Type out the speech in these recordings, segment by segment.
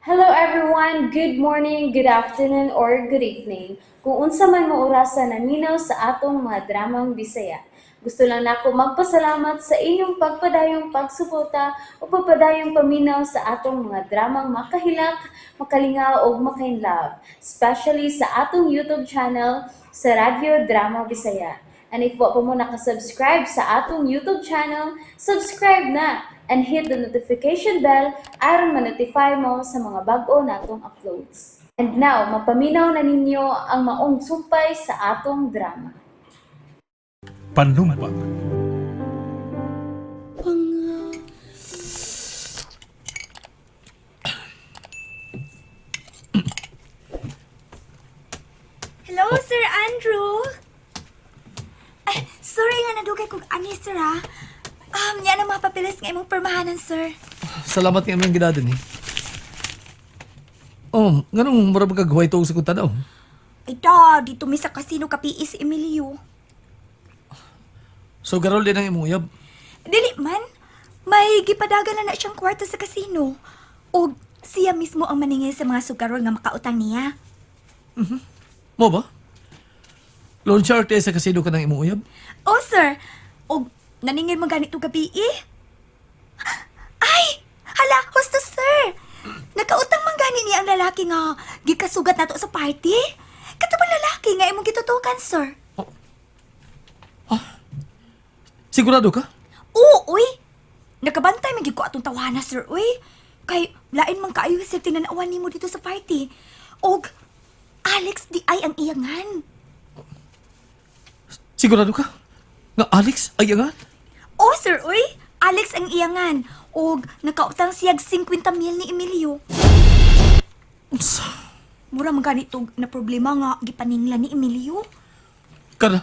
Hello everyone, good morning, good afternoon, or good evening. Kung unsa man mo orasan naminaw sa atong mga dramang Bisaya. Gusto lang nako magpasalamat sa inyong pagpadayong pagsuporta o pagpadayong paminaw sa atong mga dramang makahilak, makalingaw o makainlove, especially sa atong YouTube channel sa Radyo Drama Bisaya. And if wa pa mo nakasubscribe sa atong YouTube channel, subscribe na and hit the notification bell aron ma-notify mo sa mga bag-o natong uploads. And now, mapaminaw na ninyo ang maong sumpay sa atong drama. Panumbang. Hello, Sir Andrew. Ay, sorry nga nadugay kong ani, sir, ha? Yan ang mga papeles nga imong permahanan, sir. Salamat nga aming ginadin eh. Oh, ganun marami kagaway ito sa kong tanaw. Ay, da, dito may sa kasino kapiis si Emilio. So, garol din ang imong uyab. Dili man, may gipadagan na siyang kwarta sa kasino. O siya mismo ang maningil sa mga sugarol nga makautang niya. Mo ba? Loan shark tayo sa kasino ka ng imong uyab? Oh, sir. O naningil mo ganito gabi, eh? Ay! Hala, husto, sir! Nakautang man gani niya ang lalaki nga gikasugat nato sa party. Katapang lalaki nga imong gitutukan, sir. Sigurado ka? Oo, uy! Nakabantay magig ko atong tawana, sir, uy. Kay lain man kaayo sa tinanawan nimo dito sa party. Og Alex di ay ang iyangan. Sigurado ka? Nga Alex ay angan? Oh, sir, uy! Alex ang iyangan. Og nakautang siyag 50 mil ni Emilio. Unsa? Mura man ganito na problema nga gipaninglan ni Emilio. Kada,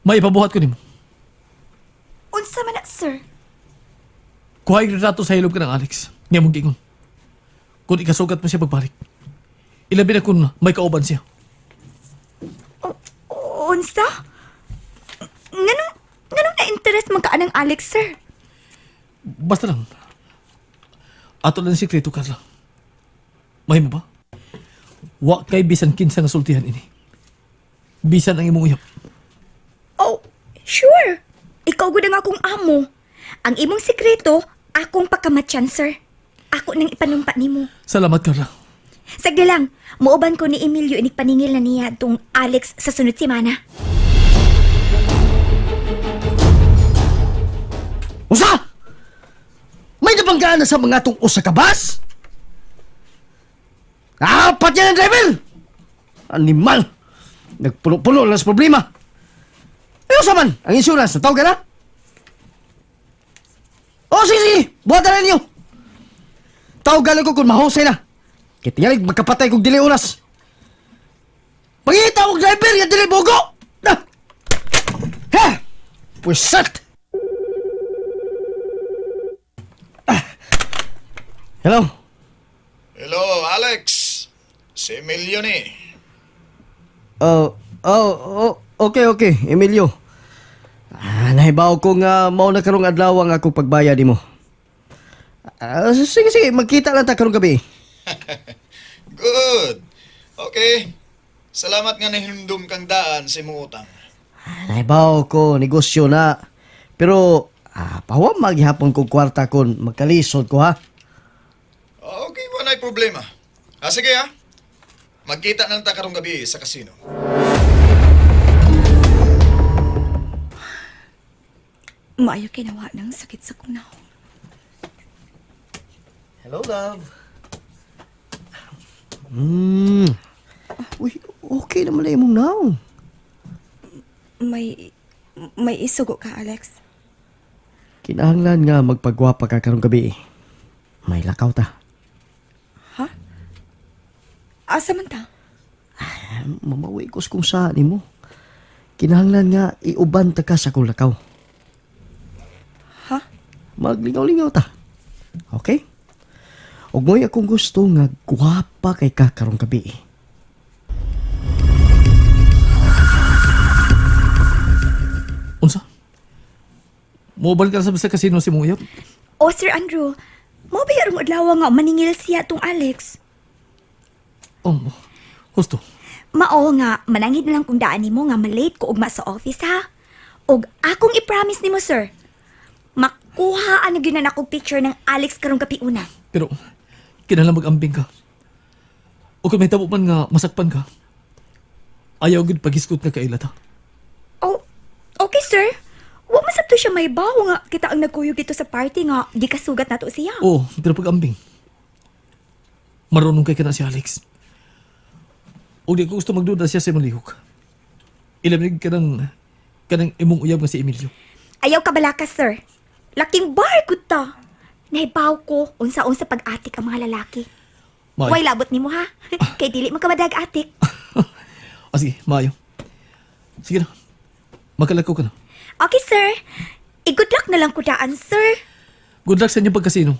may ipabuhat ko nimo. Unsa man na, sir? Kuha yung retrato sa hilom ka ng Alex. Nga mong gingon. Kung ikasugat mo siya pagbalik. Ilabi na kung may kauban siya. Unsa? Nganong na-interest man ka ng Alex, sir? Basta lang. Ato lang sikreto, Carla. May mo ba? Wa kay bisan kinsa nga sultihan ini. Bisan ang imong uyab. Oh, sure. Ikaw gud ang akong amo. Ang imong sikreto, akong pakamatyan, sir. Ako nang ipanumpa nimo. Salamat, Carla. Sagdi lang, muuban ko ni Emilio inig paningil na niya tong Alex sa sunod semana. Usa! May nabanggaan na sa mga tong usa ka bus? Apat yan ang driver! Animal! Nagpuno-puno lang sa problema. Ano sa man? Ang insurance, natawag ka na? O, sige! Buhatan na ninyo! Tawagan ko kung mahusay na. Kaya tingalig magkapatay kong dili oras. Pangita kong driver, yan dili bogo! Ha! Pusat! Hello? Hello, Alex. Si Emilio ni. Okay, Emilio. Nahibaw ko nga mao na karong adlaw ang akong pagbayad nimo. Sige, magkita lang ta karong gabi. Good. Okay. Salamat nga nahindom kang daan sa imong utang. Nahibaw ko, negosyo na. Pero, pahuwag maghihapon kong kwarta kon magkalisod ko, ha? Okay, wala problema. Sige ha. Magkita na ta karong gabi sa kasino. Maayo kinawa ng sakit sa kunaw. Hello, love. Uy, okay naman na imong now. May isugo ka, Alex. Kinahanglan nga magpagwapa ka karong gabi. May lakaw ta. Ha? Asa man ta? Mamawi ko kung saan mo. Kinahanglan nga iuban ta ka sa kong lakaw. Ha? Maglingaw-lingaw ta. Okay? Og mo'y akong gusto nga guwapa kay ka karong gabi. Unsa? Mobile ka sa kasino si Muyab? O, Sir Andrew, Mabayarong adlaw nga maningil siya tong Alex. Oh, husto. Mao nga, manangid na lang kung daan nimo nga malate ko ugma sa office ha. Og akong i-promise nimo sir, makuhaan na gyud na akong picture ng Alex karong gabi una. Pero, kinahanglan mag-ambing ka. O kung may tabo man nga masakpan ka, ayaw gud paghiskot nga kailat ha. Oh, okay sir. Wa masabto siya may baho nga kita ang nagkuyog dito sa party nga di kasugat nato siya. Oo, pero pag-ambing, marunong kay ka na si Alex. O di ko gusto magduda siya sa imong lihok. Ilamig ka ng imong uyab nga si Emilio. Ayaw ka balaka sir. Laking bar gud ta. Nahibaw ko unsa-unsa pag-atik ang mga lalaki. Maayo. Way labot nimo ha. Kay dili man ka madag-atik. O sige, maayo. Sige na, magkalakaw ka na. Okay sir. I-good luck na lang ko daan sir. Good luck sa inyong pagkasino.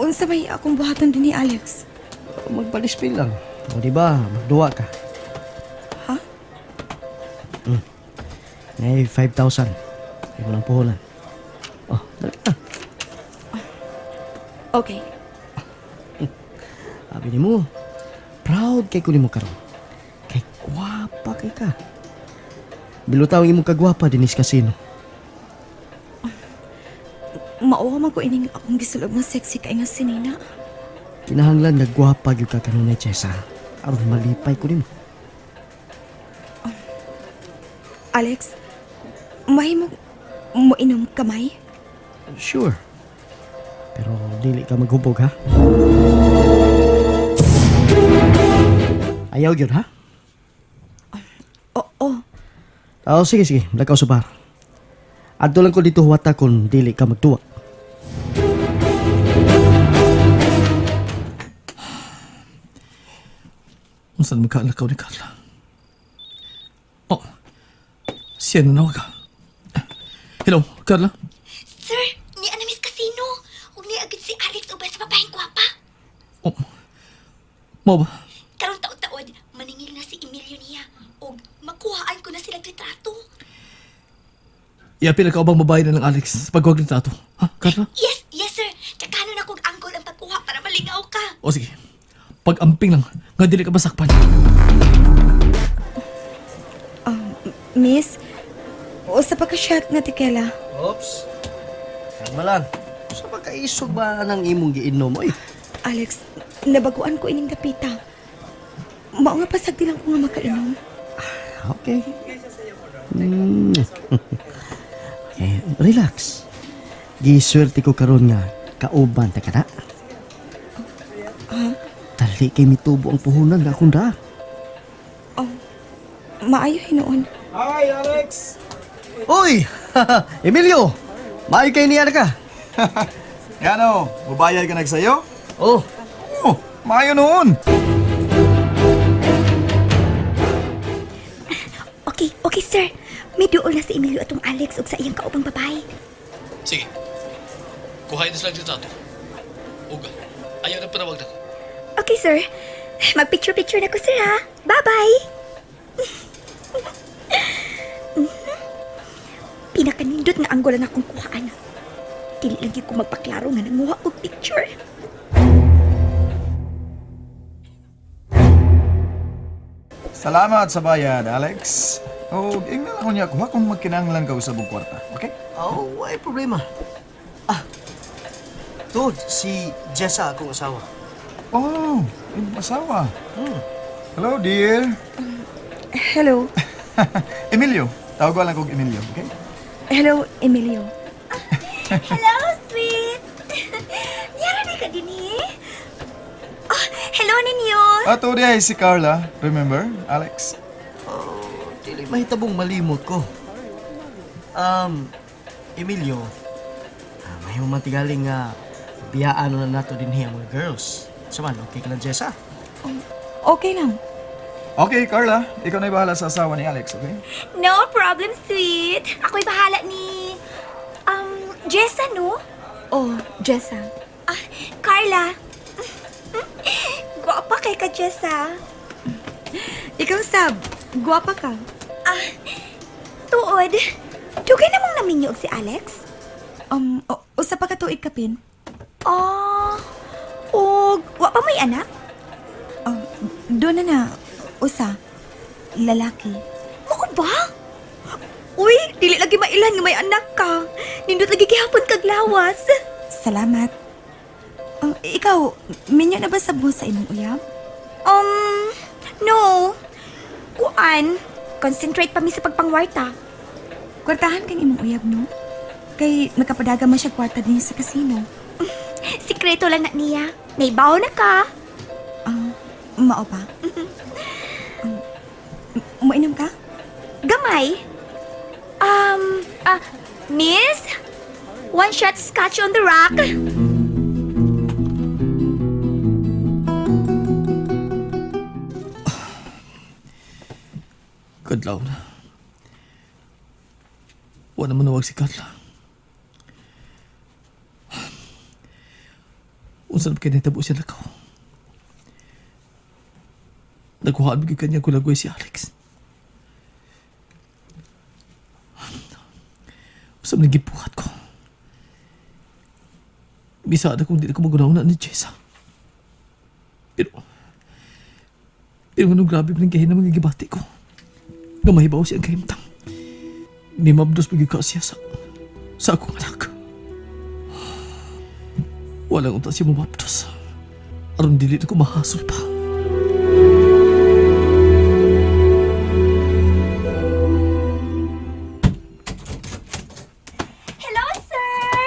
Unsa may akong buhaton din ni Alex? Magpalispil lang. O di ba, magduwa ka. Ha? Ngay 5,000. Hindi mo lang puhulan. Oh, dali na. Okay. Sabi ni mo, proud kay kunin mo karon. Kay gwapa kay ka. Bilutaw ang imong kagwapa dinis kasino. Mauwa man ko ining akong gisulog ng sexy kay nga sinina. Kinahanglan nga gwapa gyud ka kanunay Chesa. Aron malipay kunin mo. Alex, may mo inom kamay? Sure. Pero dili ka maghubog ha. Ayaw gyud ha? Oo. Oh, sige. Lakaw sa bar. Adto lang ko dito huwata kung dili ka magtuwa. Saan magkaalakaw ni Carla? Oh, siya na nawag ka. Hello, Carla? Sir, ni Anamis Casino. Huwag ni agad si Alex ubay sa babaeng gwapa. Oh, mo ba? Karong taod-taod, maningil na si Emilio niya. O makuhaan ko na silang retrato. Iapil ka bang babae na ng Alex sa pagwag nito? Ha, Carla? Yes sir. Kakano na kong anggol ang pagkuha para malingaw ka. O sige, pag-amping lang, nga dili ka masakpan. Miss, usa pa ka shot nga tekela. Oops. Kalmalan. Sa pagkaisog ba ng imong giinom? Oy, Alex, nabaguan ko ining dapita. Mao nga pasagdi lang ko nga makainom. okay. Okay, relax. Giswerte ko karon nga kauban ta kada. Dali kay mitubo ang puhunan nga akong da. Maayo hinoon. Hi, Alex! Oy! Emilio! Maayo kay niya ka. Yan o, mabayad ka nagsayo? Oh, Oh, maayo noon! Okay sir. May duol na si Emilio atong Alex ug sa iyang kaubang babae. Sige, kuhain na sila dito ato. Uga, ayaw na panawag na ko. Okay sir. Magpicture-picture na ko sir ha. Bye-bye. Pinakanindot nga anggolan akong kuhaan. Dili lang gyud ko magpaklaro nga nanguha og picture. Salamat sa bayad, Alex. O, ingnan ako niya kuha kung magkinanglan ka usab og kwarta, okay? oh, why problema. Tod, si Jessa akong asawa. Oh, yung asawa. Hello, dear. Hello. Emilio. Tawag ko lang kong Emilio, okay? Hello, Emilio. Hello, sweet. Yara di ka din eh. Oh, hello ninyo. Ato di ay si Carla. Remember, Alex? Oh, dili mahitabong malimot ko. Emilio, may matigaling nga biyaan na nato din hiya mga girls. Saman, okay ka lang, Jessa? Okay lang. Okay, Carla. Ikaw na bahala sa asawa ni Alex, okay? No problem, sweet. Ako'y bahala ni... Jessa, no? Oh, Jessa. Carla. Guwapa kay ka, Jessa. Ikaw, Sab. Guwapa ka. tuod. Dugay namang naminyog si Alex? Usa pa ka tuig kapin. Ah, og wa pa may anak? Doon na, usa. Lalaki. Mao ba? Uy, dili lagi mailan nga may anak ka. Nindot lagi gihapon kag lawas. Salamat. Ikaw, minyo na ba sa buhos sa imong uyab? No. Kuan, concentrate pa mi sa pagpangwarta. Kwartahan kang imong uyab, no? Kay nakapadaga man siya kwarta din sa kasino. Sikreto lang na niya. May bawo na ka. Mao pa? Umainom ka? Gamay. Miss? One shot scotch on the rock. Kadlaw na. Wala naman nawag si Carla. Unsan pa kayo natabo siya lakaw. Nakuhaan bigay kanya kulagway si Alex. Basta nagipuhat ko. Bisada kung di na ko magunaw ni Jessa. Pero ganun grabe pa rin kahin na mga gibati ko. Gamahibaw siya ang kahimtang. Di mabdos pagigka siya sa akong anak. Walang unta siya mabapdos. Aron dili na ko mahasol pa. Hello, sir!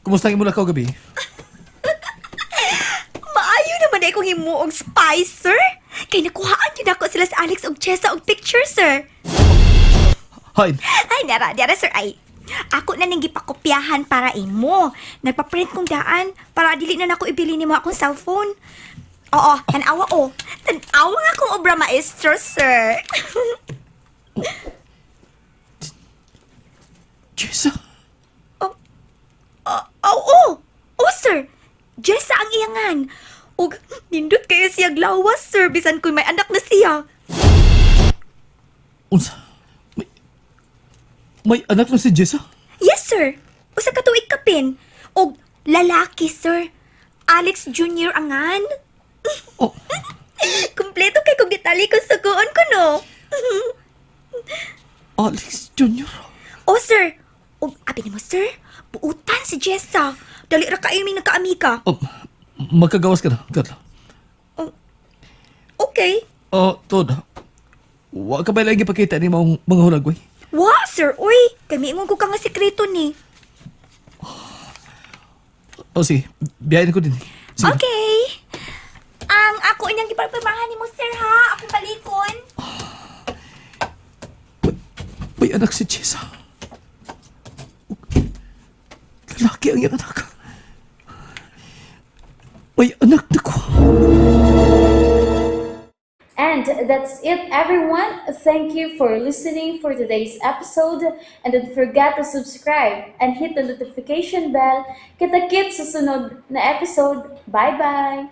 Kumusta ang imo lakaw gabi? Maayo naman ay kong himuog spice, sir. Kay nakuhaan yun ako sila sa Alex og Chessa og picture, sir. Hain, Ay, dara, sir, ay. Ako na nang gipakopyahan para imo. Nagpa-print kong daan para dili na nako ibili nimo akong cellphone. Oo, tanawa o. Tanawa nga akong obra maestro, sir. Jessa. Oo, sir. Jessa ang iyangan. Og nindot kayo siya glawas, sir. Bisan ko'y may anak na siya. Unsa? May anak na si Jessa? Yes, sir. Usa ka tuig kapin. Og lalaki, sir. Alex Jr. angan. Oh, Kumpleto kay kong detalye kung suguon ko, no? Alex Jr. Oh, sir. Og abi mo, sir. Buutan si Jessa. Dali ra kayo may nagkaamika. Oh, magkagawas ka na, Carla. Okay. Todd. Wa ka ba lagi pakita ni mga hulagway? Wa, sir. Uy, kay miingon ko ka nga sikreto ni. Sige, biyahin ko din. Sige. Okay. Ang ako inyang gipagpamahan ni mo, sir, ha? Akong balikon. May anak si Jessa. Lalaki ang iyang anak. May anak na ko. And that's it, everyone. Thank you for listening for today's episode. And don't forget to subscribe and hit the notification bell. Kita-kits sa sunod na episode. Bye-bye!